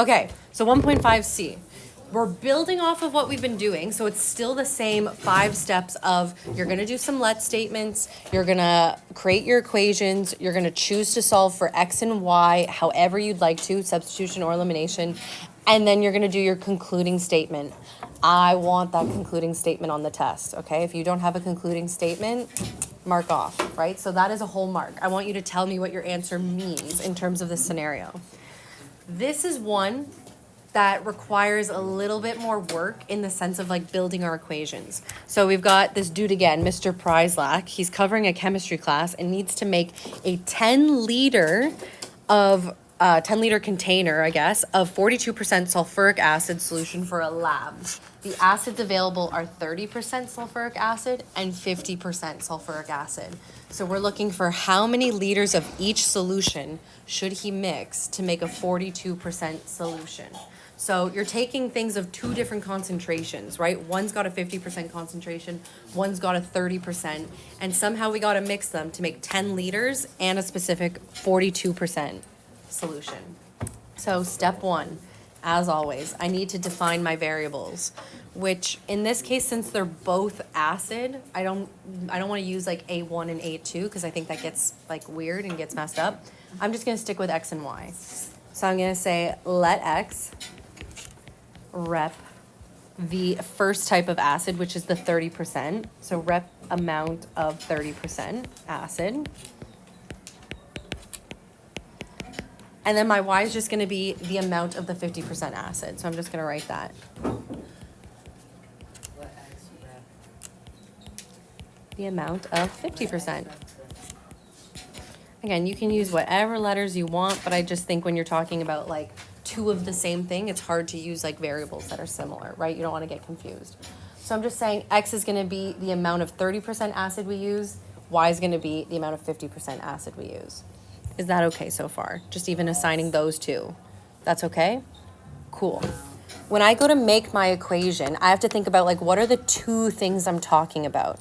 Okay, so 1.5c. We're building off of what we've been doing, so it's still the same 5 steps of you're going to do some let statements, you're going to create your equations, you're going to choose to solve for x and y however you'd like to, substitution or elimination, and then you're going to do your concluding statement. I want that concluding statement on the test, okay? If you don't have a concluding statement, mark off, right? So that is a whole mark. I want you to tell me what your answer means in terms of this scenario. This is one that requires a little bit more work in the sense of like building our equations. So we've got this dude again, Mr. Pryslak. He's covering a chemistry class and needs to make a 10-liter container, I guess, of 42% sulfuric acid solution for a lab. The acids available are 30% sulfuric acid and 50% sulfuric acid. So we're looking for how many liters of each solution should he mix to make a 42% solution. So you're taking things of 2 different concentrations, right? One's got a 50% concentration, one's got a 30%, and somehow we got to mix them to make 10 liters and a specific 42% solution. So step 1, as always, I need to define my variables, which in this case, since they're both acid, I don't want to use like A1 and A2 because I think that gets like weird and gets messed up. I'm just going to stick with x and y. So I'm going to say let x rep the first type of acid, which is the 30%. So rep amount of 30% acid. And then my y is just going to be the amount of the 50% acid. So I'm just going to write that. The amount of 50%. Again, you can use whatever letters you want, but I just think when you're talking about like 2 of the same thing, it's hard to use like variables that are similar, right? You don't want to get confused. So I'm just saying x is going to be the amount of 30% acid we use, y is going to be the amount of 50% acid we use. Is that okay so far? Just even assigning those 2. That's okay? Cool. When I go to make my equation, I have to think about like what are the 2 things I'm talking about.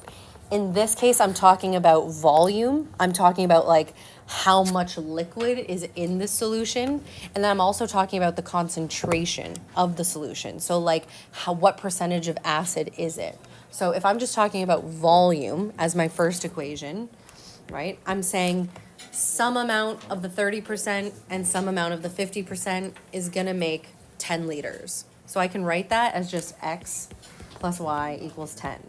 In this case, I'm talking about volume. I'm talking about like how much liquid is in the solution. And then I'm also talking about the concentration of the solution. So like what percentage of acid is it? So if I'm just talking about volume as my first equation, right? I'm saying some amount of the 30% and some amount of the 50% is gonna make 10 liters. So I can write that as just x plus y equals 10.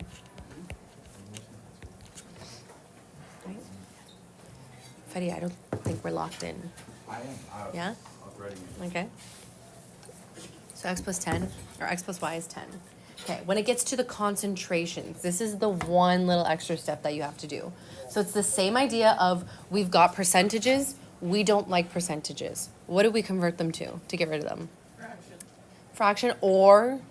Freddy, I don't think we're locked in. I am. Yeah? Ready. Okay. So x plus 10, or x plus y is 10. Okay, when it gets to the concentrations, this is the one little extra step that you have to do. So it's the same idea of we've got percentages, we don't like percentages. What do we convert them to get rid of them? Fraction or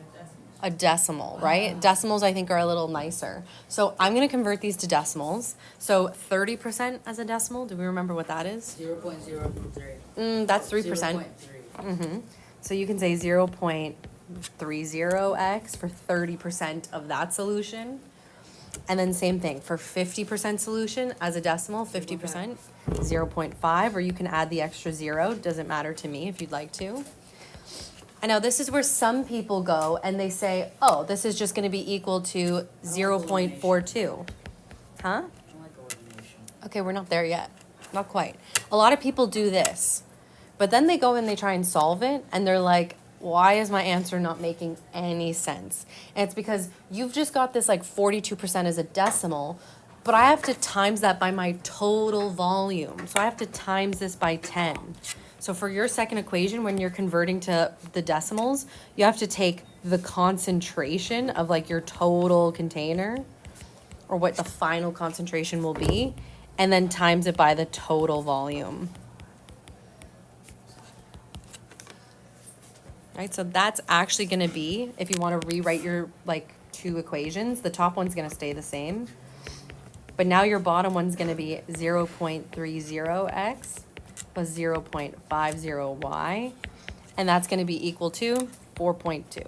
a decimal, right? Decimals I think are a little nicer. So I'm going to convert these to decimals. So 30% as a decimal, do we remember what that is? 0.03. That's 3%. 0.3. So you can say 0.30x for 30% of that solution. And then same thing, for 50% solution as a decimal, 50%, 0.5, or you can add the extra 0, doesn't matter to me if you'd like to. I know this is where some people go and they say, oh, this is just going to be equal to 0.42. Huh? Okay, we're not there yet. Not quite. A lot of people do this, but then they go and they try and solve it and they're like, why is my answer not making any sense? And it's because you've just got this like 42% as a decimal, but I have to times that by my total volume. So I have to times this by 10. So for your second equation, when you're converting to the decimals, you have to take the concentration of like your total container or what the final concentration will be, and then times it by the total volume. Right, so that's actually going to be, if you want to rewrite your like 2 equations, the top one's going to stay the same. But now your bottom one's going to be 0.30x plus 0.50y, and that's going to be equal to 4.2.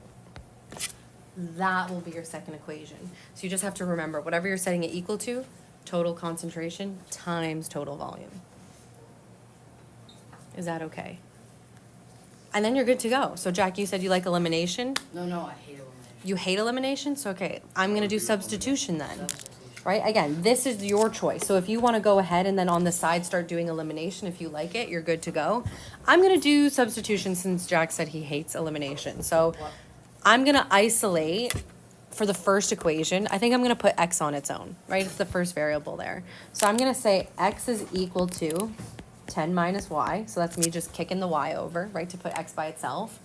That will be your second equation. So you just have to remember, whatever you're setting it equal to, total concentration times total volume. Is that okay? And then you're good to go. So Jack, you said you like elimination. No, I hate elimination. You hate elimination? So okay, I'm gonna do substitution then. Substitution. Right? Again, this is your choice. So if you wanna go ahead and then on the side start doing elimination, if you like it, you're good to go. I'm gonna do substitution since Jack said he hates elimination. So What? I'm gonna isolate for the first equation. I think I'm gonna put x on its own, right? It's the first variable there. So I'm gonna say x is equal to 10 minus y. So that's me just kicking the y over, right, to put x by itself.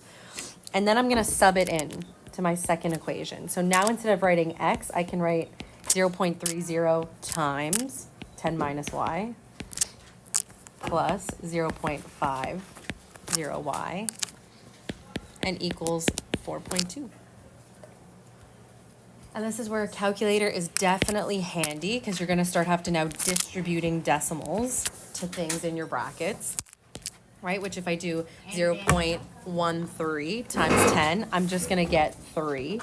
And then I'm gonna sub it in to my second equation. So now instead of writing x, I can write 0.30 times 10 minus y plus 0.50y and equals 4.2. And this is where a calculator is definitely handy because you're gonna start have to now distributing decimals to things in your brackets, right? Which if I do 0.13 times 10, I'm just gonna get 3.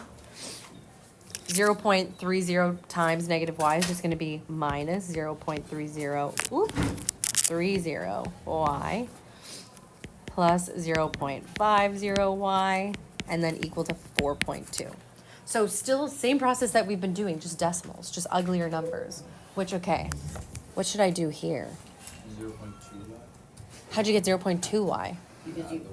0.30 times negative y is just gonna be minus 0.30 y plus 0.50y and then equal to 4.2. So still same process that we've been doing, just decimals, just uglier numbers. Which, okay, what should I do here? 0.2 y. How'd you get 0.2y? Because you,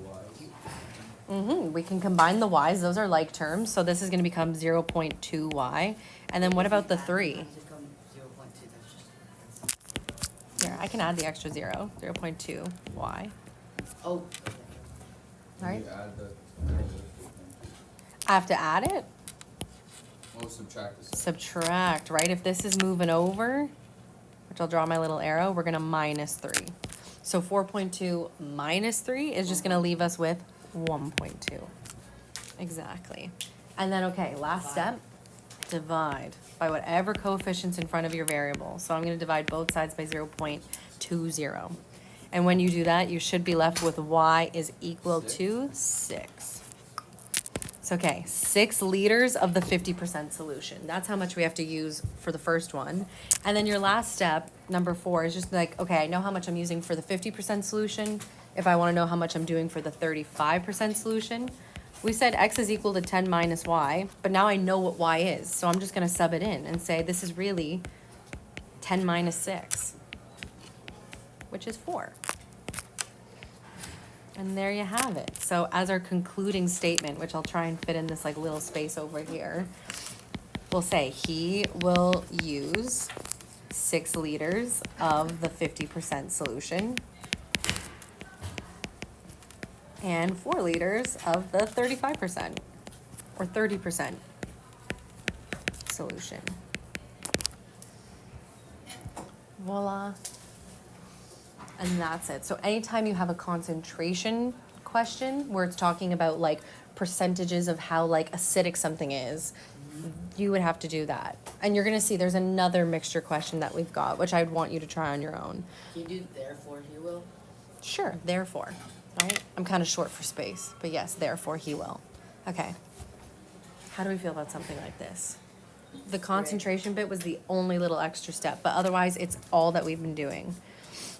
We can combine the y's, those are like terms, so this is gonna become 0.2y. And then what about the 3? 0.2, that's just. Here, I can add the extra 0.2y, Oh, okay. right? You add the I have to add it? subtract the Subtract, right? If this is moving over, which I'll draw my little arrow, we're gonna minus 3. So 4.2 minus 3 is just gonna leave us with 1.2. Exactly. And then, okay, last step, divide by whatever coefficient's in front of your variable. So I'm gonna divide both sides by 0.20. And when you do that, you should be left with y is equal to 6. So, okay, 6 liters of the 50% solution. That's how much we have to use for the first one. And then your last step, number 4, is just like, okay, I know how much I'm using for the 50% solution. If I wanna know how much I'm doing for the 35% solution, we said x is equal to 10 minus y, but now I know what y is. So I'm just gonna sub it in and say this is really 10 minus 6, which is 4. And there you have it. So as our concluding statement, which I'll try and fit in this like little space over here, we'll say he will use 6 liters of the 50% solution and 4 liters of the 35% or 30% solution. Voila. And that's it. So anytime you have a concentration question where it's talking about like percentages of how like acidic something is, you would have to do that. And you're gonna see there's another mixture question that we've got, which I'd want you to try on your own. Can you do therefore he will? Sure, therefore, right? I'm kind of short for space, but yes, therefore he will. Okay. How do we feel about something like this? The concentration bit was the only little extra step, but otherwise it's all that we've been doing.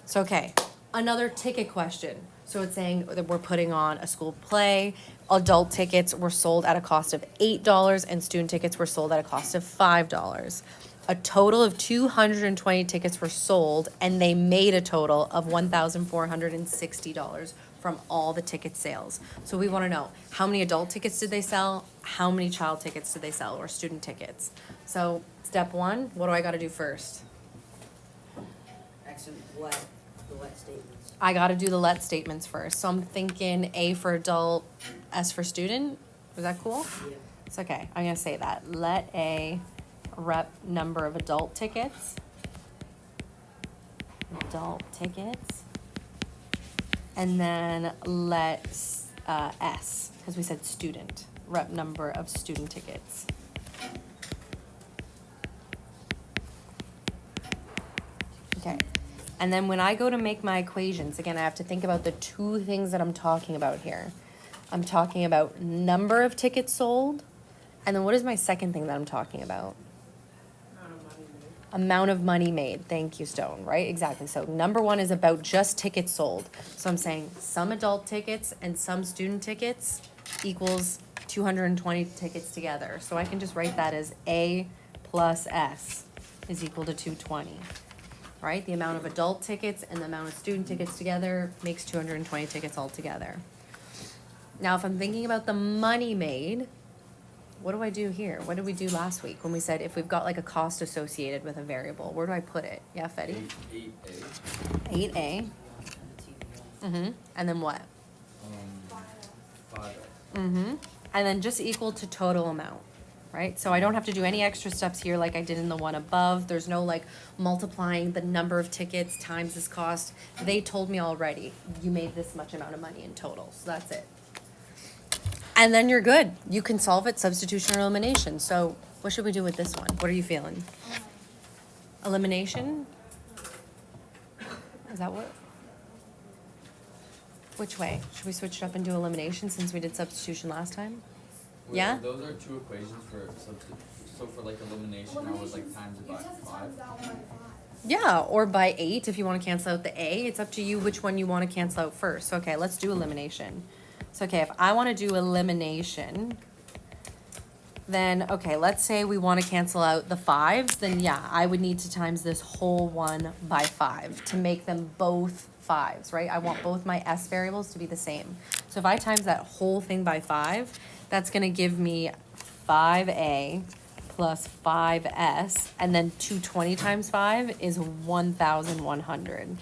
So, okay, another ticket question. So it's saying that we're putting on a school play. Adult tickets were sold at a cost of $8 and student tickets were sold at a cost of $5. A total of 220 tickets were sold and they made a total of $1,460 from all the ticket sales. So we want to know how many adult tickets did they sell? How many child tickets did they sell or student tickets? So step 1, what do I got to do first? Actually, the what statements? I gotta do the let statements first. So I'm thinking A for adult, S for student. Is that cool? Yeah. It's okay. I'm gonna say that. Let A rep number of adult tickets. Adult tickets. And then let S, because we said student, rep number of student tickets. Okay. And then when I go to make my equations, again, I have to think about the 2 things that I'm talking about here. I'm talking about number of tickets sold, and then what is my second thing that I'm talking about? Amount of money made. Thank you, Stone, right? Exactly. So number one is about just tickets sold. So I'm saying some adult tickets and some student tickets equals 220 tickets together. So I can just write that as A plus S is equal to 220, right? The amount of adult tickets and the amount of student tickets together makes 220 tickets altogether. Now, if I'm thinking about the money made, what do I do here? What did we do last week when we said if we've got like a cost associated with a variable, where do I put it? Yeah, Fetty? 8A, 8A. The TVL. Mm-hmm. And then what? 5A. Mm-hmm. And then just equal to total amount, right? So I don't have to do any extra steps here like I did in the one above. There's no like multiplying the number of tickets times this cost. They told me already, you made this much amount of money in total, so that's it. And then you're good. You can solve it, substitution or elimination. So what should we do with this one? What are you feeling? Elimination? Is that what? Which way? Should we switch it up and do elimination since we did substitution last time? Wait, Yeah? Those are two equations for so for like elimination, I would like times it by 5. Yeah, or by 8 if you want to cancel out the A. It's up to you which one you want to cancel out first. So, okay, let's do elimination. So, okay, if I want to do elimination, then, okay, let's say we want to cancel out the 5s, then yeah, I would need to times this whole one by 5 to make them both 5s, right? I want both my S variables to be the same. So if I times that whole thing by 5, that's going to give me 5A plus 5S, and then 220 times 5 is 1,100.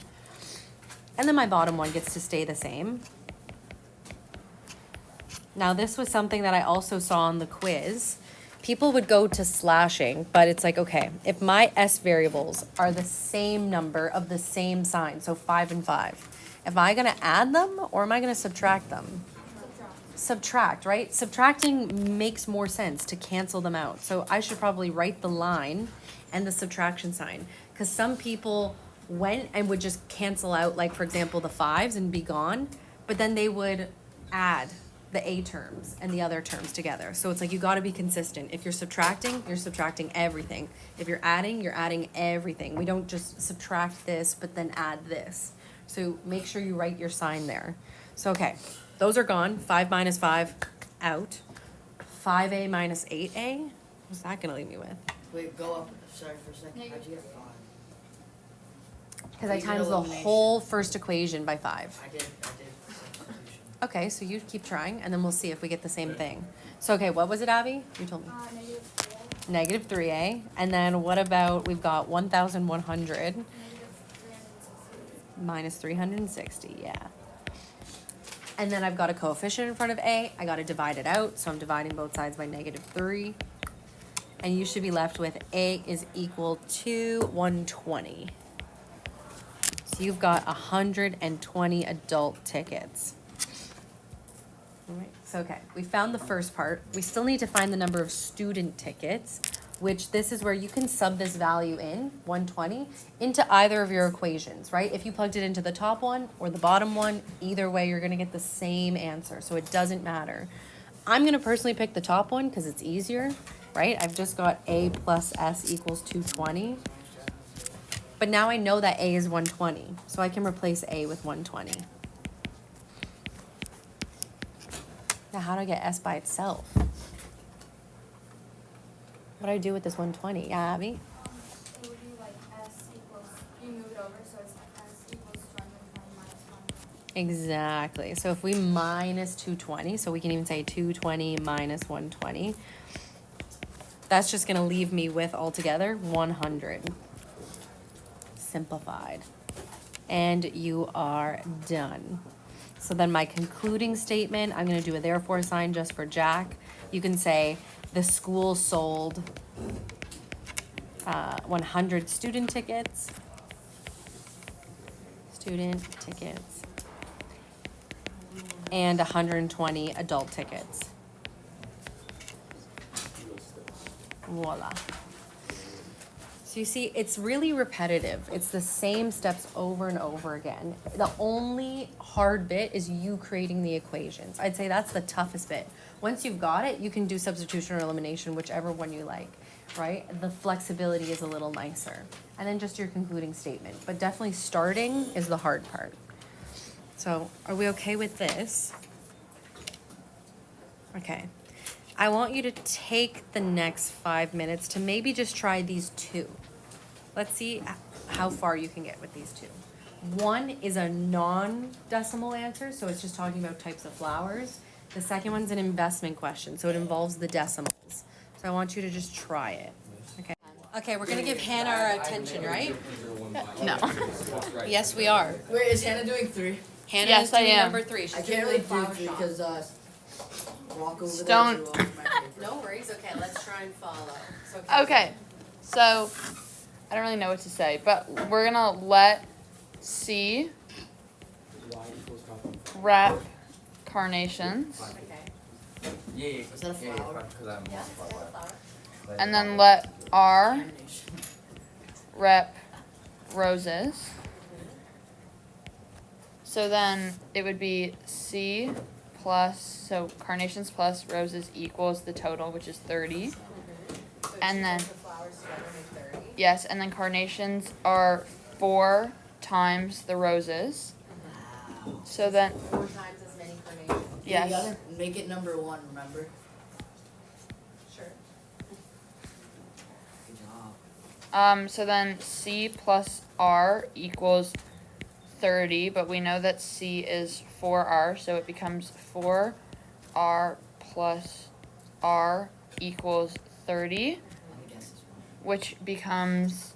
And then my bottom one gets to stay the same. Now, this was something that I also saw on the quiz. People would go to slashing, but it's like, okay, if my S variables are the same number of the same sign, so 5 and 5, am I going to add them or am I going to subtract them? Subtract, right? Subtracting makes more sense to cancel them out. So I should probably write the line and the subtraction sign, because some people went and would just cancel out, like, for example, the 5s and be gone, but then they would add the A terms and the other terms together. So it's like you got to be consistent. If you're subtracting everything. If you're adding everything. We don't just subtract this but then add this. So make sure you write your sign there. So okay, those are gone. 5 minus 5 out. 5A minus 8A. What's that gonna leave me with? Wait, go up, sorry for a second, how'd you get 5? Because I You did times the elimination. whole first equation by 5. I did substitution. Okay, so you keep trying and then we'll see if we get the same thing. So okay, what was it, Abby? You told me. Negative 3A, Negative 3A. And then what about, we've got 1,100 negative 360. minus 360, yeah. And then I've got a coefficient in front of A. I got to divide it out, so I'm dividing both sides by negative 3. And you should be left with A is equal to 120. So you've got 120 adult tickets. All right, so okay, we found the first part. We still need to find the number of student tickets, which this is where you can sub this value in, 120, into either of your equations, right? If you plugged it into the top one or the bottom one, either way, you're gonna get the same answer, so it doesn't matter. I'm gonna personally pick the top one because it's easier, right? I've just got A plus S equals 220. But now I know that A is 120, so I can replace A with 120. Now, how do I get S by itself? What do I do with this 120? Yeah, Abby? It would be like S equals, you move it over, so it's S equals 220 minus 1. Exactly. So if we minus 220, so we can even say 220 minus 120, that's just going to leave me with altogether 100. Simplified. And you are done. So then my concluding statement, I'm going to do a therefore sign just for Jack. You can say the school sold 100 student tickets. And 120 adult tickets. Voila. So you see, it's really repetitive. It's the same steps over and over again. The only hard bit is you creating the equations. I'd say that's the toughest bit. Once you've got it, you can do substitution or elimination, whichever one you like. right? The flexibility is a little nicer. And then just your concluding statement. But definitely starting is the hard part. So are we okay with this? Okay. I want you to take the next 5 minutes to maybe just try these two. Let's see how far you can get with these two. One is a non-decimal answer, so it's just talking about types of flowers. The second one's an investment question, so it involves the decimals. So I want you to just try it. Okay. Okay, we're gonna give Hannah our attention, right? No. Yes, we are. Wait, is Hannah doing 3? Hannah Yes, is I doing am. number 3. She's I doing can't really the do flower 3 shop. because walk over Don't. there to my paper. No worries. Okay, let's try and follow. So, Okay, so I don't really know what to say, but we're gonna let C rep carnations, Okay. Yeah, Is that a flower? Because I'm Yeah. flower. and then let R Carnation. rep roses. So then it would be C plus, so carnations plus roses equals the total, which is 30. And then- the flowers together make 30. Yes, and then carnations are 4 times the roses. Wow. So then, 4 times as many carnations. Yeah, you yes. gotta make it number 1, remember? Sure. Good job. So then C plus R equals 30, but we know that C is 4R, so it becomes 4R plus R equals 30, Let me guess this one. which becomes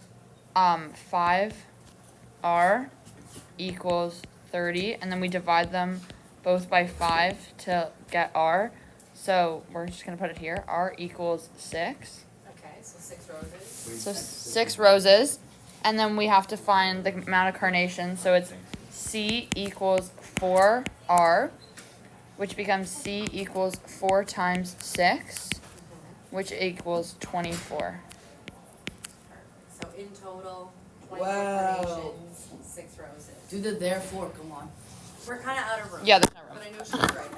5R equals 30, and then we divide them both by 5 to get R. So we're just gonna put it here. R equals 6. Okay, so 6 roses. So 6 roses, and then we have to find the amount of carnations. So it's C equals 4R, which becomes C equals 4 times 6, which equals 24. So in total, 24 Wow. carnations, 6 roses. Do the therefore, come on. We're kind of out of room. Yeah, there's no But room. I know she's right,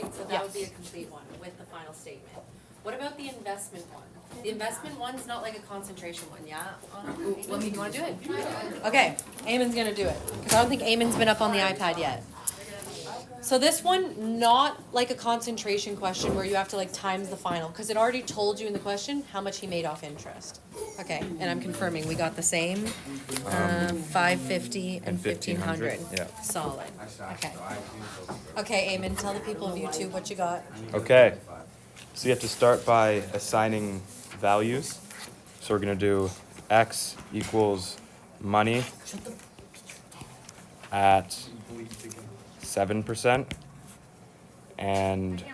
right? So that would be a Yes. complete one with the final statement. What about the investment one? The investment one's not like a concentration one, yeah? Ooh, let me You wanna do do it? Okay, Eamon's gonna do it, because I don't think Eamon's been up on the iPad yet. So this one, not like a concentration question where you have to like times the final, because it already told you in the question how much he made off interest. Okay, and I'm confirming, we got the same, 550 and 1500. Yeah. Solid, Actually, okay. so I do those. Okay, Eamon, tell the people of YouTube what you got. Okay. So you have to start by assigning values. So we're gonna do x equals money at 7%, and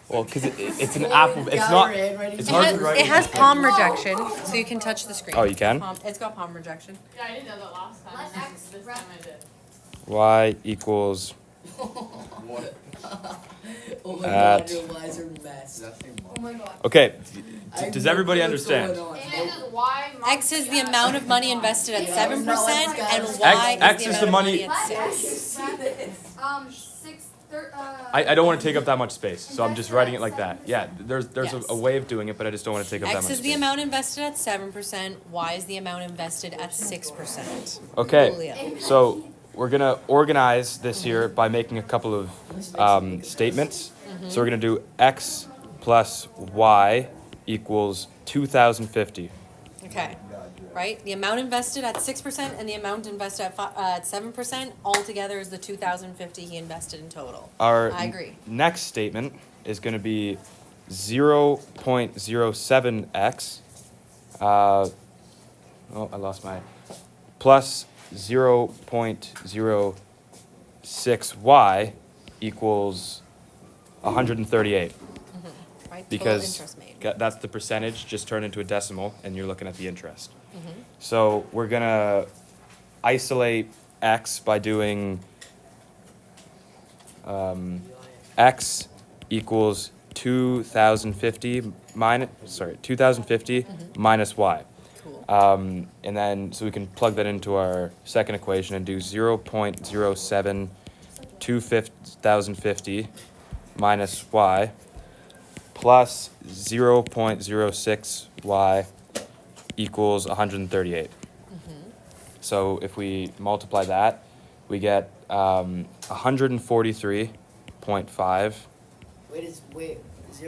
well, because it's an apple. It's not. It's hard to write. It has palm rejection, so you can touch the screen. Oh, you can? It's got palm rejection. Yeah, I didn't know that last time. Let X This rep- time I did. Y equals What? Oh my At- god, your lies are mess. Does that say Oh my god. okay. I have Does no everybody clue what's understand? going on. And this is why X is the amount of money invested at 7%, and X- Y X is is the the amount money- of money at Let 6. X rep, 6, I don't want to take up that much space, so I'm just writing it like that. Yeah, there's Yes. a way of doing it, but I just don't want to take up that X much is the space. amount invested at 7%, Y is the amount invested at 6%. Okay, Julio. so we're gonna organize this here by making a couple of statements. So we're gonna do x plus y equals 2050. Okay, right? The amount invested at 6% and the amount invested at 7% altogether is the 2,050 he invested in total. Our I agree. next statement is gonna be 0.07x. Oh, I lost my. Plus 0.06y equals 138. Right? Total Because interest made. that's the percentage just turned into a decimal, and you're looking at the interest. Mm-hmm. So we're gonna isolate x by doing x equals 2050 minus y. Cool. And then, so we can plug that into our second equation and do 0.07 2050 minus y plus 0.06 y equals 138. So if we multiply that, we get 143.5. Wait, 0.06. Is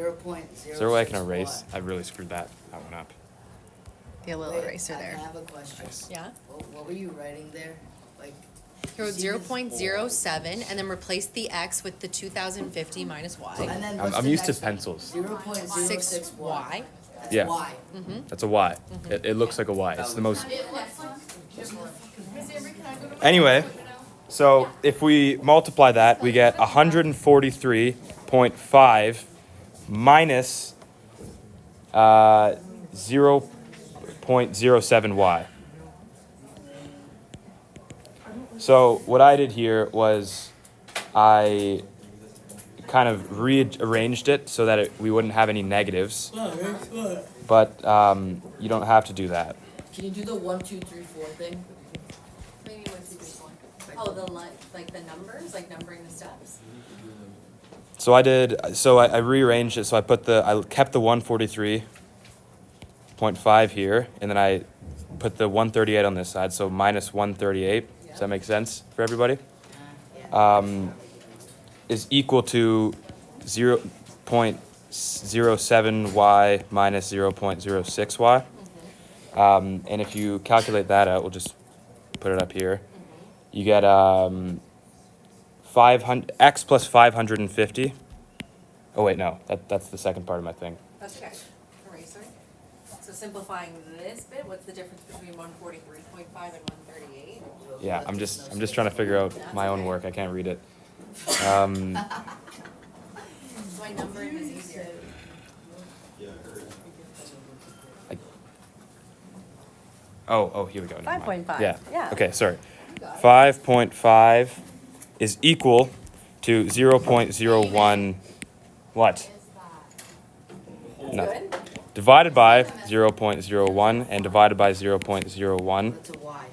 there a way I can erase? I really screwed that one up. The little eraser I there. have a question. Nice. Yeah. What were you writing there? Like, Here, see this 0.07, and then replace the x with the 2050 minus y. And then I'm used to pencils. 0.06 6y. That's Yeah. y. That's a y. It looks like a y. It's the most. Anyway, so if we multiply that, we get 143.5 minus 0.07y. So what I did here was I kind of rearranged it so that we wouldn't have any negatives, but you don't have to do that. Can you do the 1, 2, 3, 4 thing? Maybe 1, 2, 3, 4. Oh, like the numbers, like numbering the steps. So I rearranged it. So I kept the 143.5 here, and then I put the 138 on this side. So minus 138. Does that make sense for everybody? Is equal to 0.07y minus 0.06y. And if you calculate that out, we'll just put it up here. You get 500 x plus 550. Oh wait, no, that's the second part of my thing. That's okay. Eraser. So simplifying this bit, what's the difference between 143.5 and 138? Yeah, I'm just trying to figure out my own work. I can't read it. So my numbering is easier. Oh, here we go. never mind. 5.5, Yeah. yeah. Okay, sorry. 5.5 is equal to 0.01. What? Nothing. Good? Divided by 0.01 and divided by 0.01 That's a y.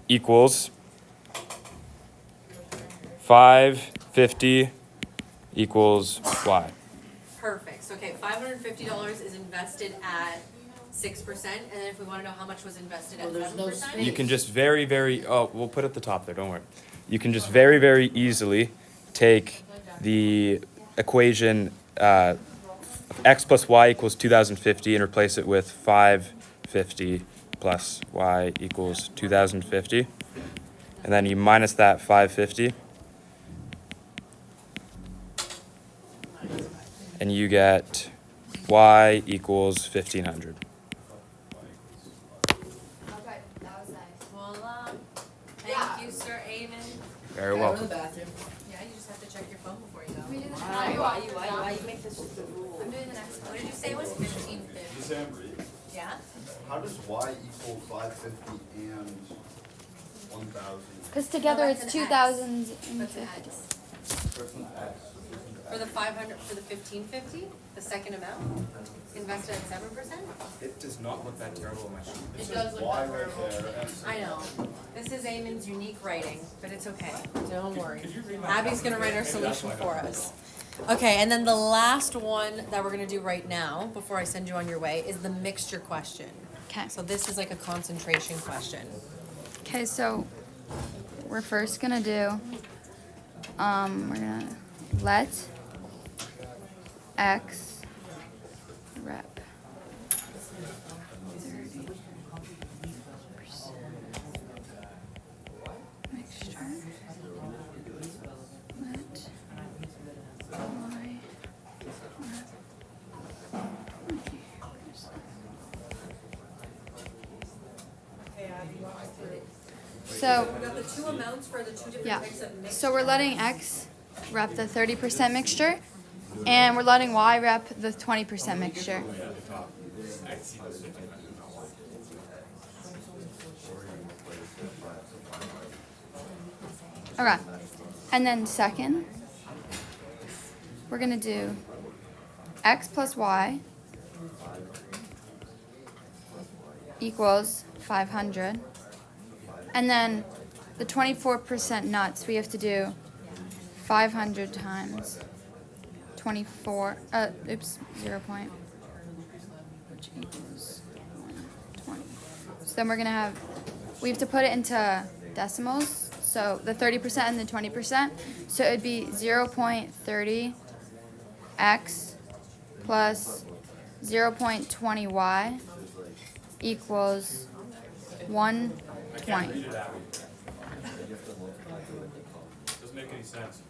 equals 550 equals y. Perfect. So, okay, $550 is invested at 6%, and then if we want to know how much was invested at Well, there's no 7%? space. You can just we'll put it at the top there, don't worry. You can just very, very easily take the equation x plus y equals 2050 and replace it with 550 plus y equals 2050. And then you minus that 550. And you get y equals 1500. Okay, that was nice. Voila. Yeah. Thank you, Sir Eamon. Very Go to welcome. the bathroom. Yeah, you just have to check your phone before you Can we go. do the Why you make this just the rule? I'm doing the next What one. did you say it was 1550? December, Yeah? how does y equal 550 and 1,000? Because together No, it's that's an 2050. That's an X. For the 500, for the 1550, the second amount, invested at 7%? It does not look that terrible on my sheet. It does look Y that right terrible. there, and I know. This is Eamon's unique writing, but it's okay. Don't worry. Abby's gonna write our solution for us. Okay, and then the last one that we're gonna do right now, before I send you on your way, is the mixture question. Okay. So this is like a concentration question. Okay, so we're first gonna do, we're gonna let x rep 30% mixture. Let y So, We got the two amounts for the two different yeah. types of mixture. So we're letting x rep the 30% mixture, and we're letting y rep the 20% mixture. Okay. And then second, we're gonna do x plus y equals 500. And then the 24% nuts, we have to do 500 times 24, 0 point. which equals 120. So then we're gonna have, we have to put it into decimals. So the 30% and the 20%. So it'd be 0.30 x plus 0.20 y equals 120. Doesn't make any sense.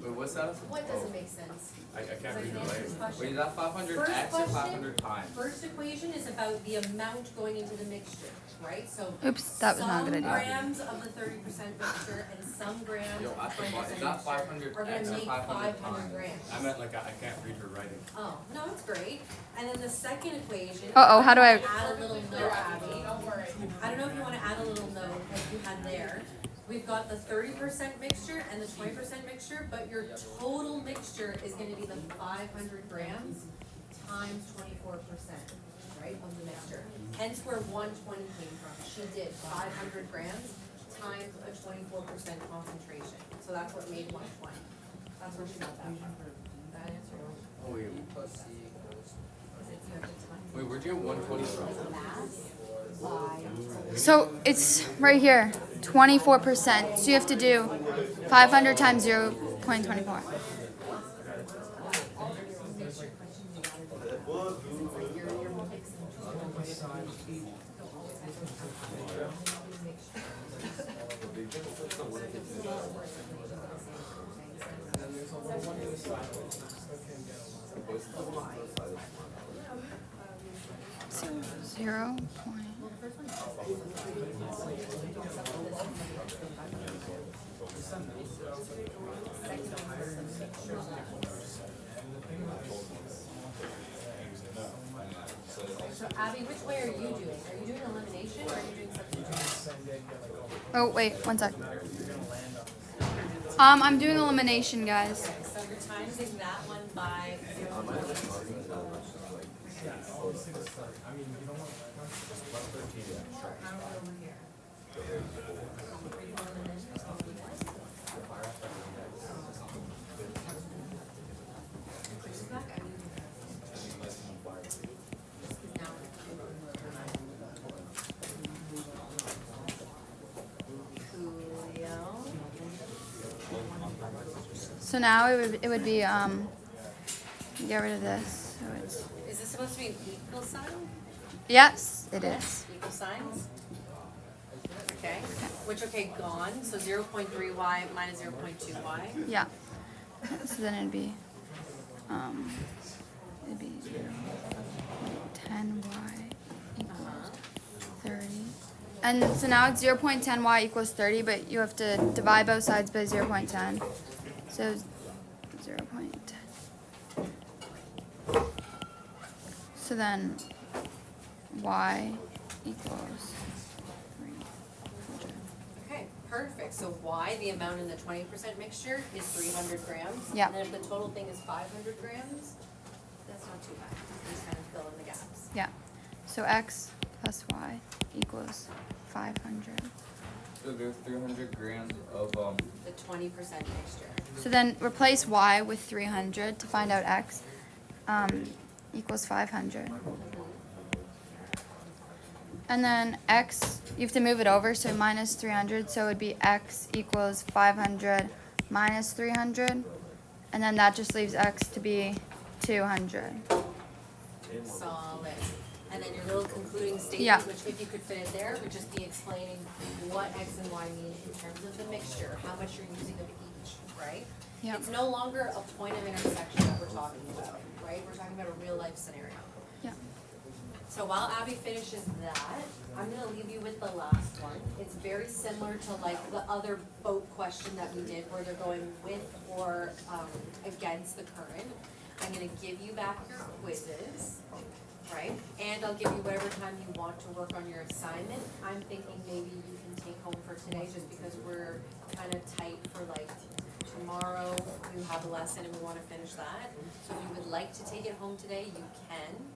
Wait, what's that? What doesn't make sense? I can't read the writing. Wait, is that 500 First x or question. 500 times? First equation is about the amount going into the mixture, right? So Oops, that was not a good some idea. grams of the 30% mixture and some grams Yo, of at the 20% bottom, is that 500 mixture are gonna x or make 500 500 times? grams. I meant like I can't read her writing. Oh, no, it's great. And then the second equation. Uh-oh, how do I- Add a little note, Abby. I don't know if you wanna add a little note like you had there. We've got the 30% mixture and the 20% mixture, but your total mixture is gonna be the 500 grams times 24%, right, of the mixture. Hence where 120 came from. She did 500 grams times a 24% concentration. So that's what made 120. That's where she got that from. That answer? Oh, wait. Is it you have the time? Wait, where'd you get 120 from? Mass by So it's right here, 24%. So you have to do 500 times 0.24. So 0. So Abby, which way are you doing? Are you doing elimination or are you doing substitution? Oh, wait, one sec. I'm doing elimination, guys. So you're timesing that one by 0.2. So now it would be get rid of this. So it's Is this supposed to be an equal sign? yes, it is. Equal signs? Okay, which, okay, gone, so 0.3y minus 0.2y. Yeah. So then it'd be 10y equals 30. And so now it's 0.10y equals 30, but you have to divide both sides by 0.10. So 0.10. So then y equals 300. Okay, perfect, so y, the amount in the 20% mixture is 300 grams. Yeah. And then if the total thing is 500 grams, that's not too bad, just kind of fill in the gaps. Yeah. So x plus y equals 500. So there's 300 grams of The 20% mixture. So then replace y with 300 to find out x equals 500. And then x, you have to move it over, so minus 300, so it would be x equals 500 minus 300. And then that just leaves x to be 200. Solid. And then your little concluding statement, Yeah. which if you could fit it there, would just be explaining what x and y mean in terms of the mixture, how much you're using of each, right? Yep. It's no longer a point of intersection that we're talking about, right? We're talking about a real life scenario. Yeah. So while Abby finishes that, I'm gonna leave you with the last one. It's very similar to like the other boat question that we did where they're going with or against the current. I'm gonna give you back your quizzes, right? And I'll give you whatever time you want to work on your assignment. I'm thinking maybe you can take home for today just because we're kind of tight for like tomorrow. You have a lesson and we wanna finish that. So if you would like to take it home today, you can.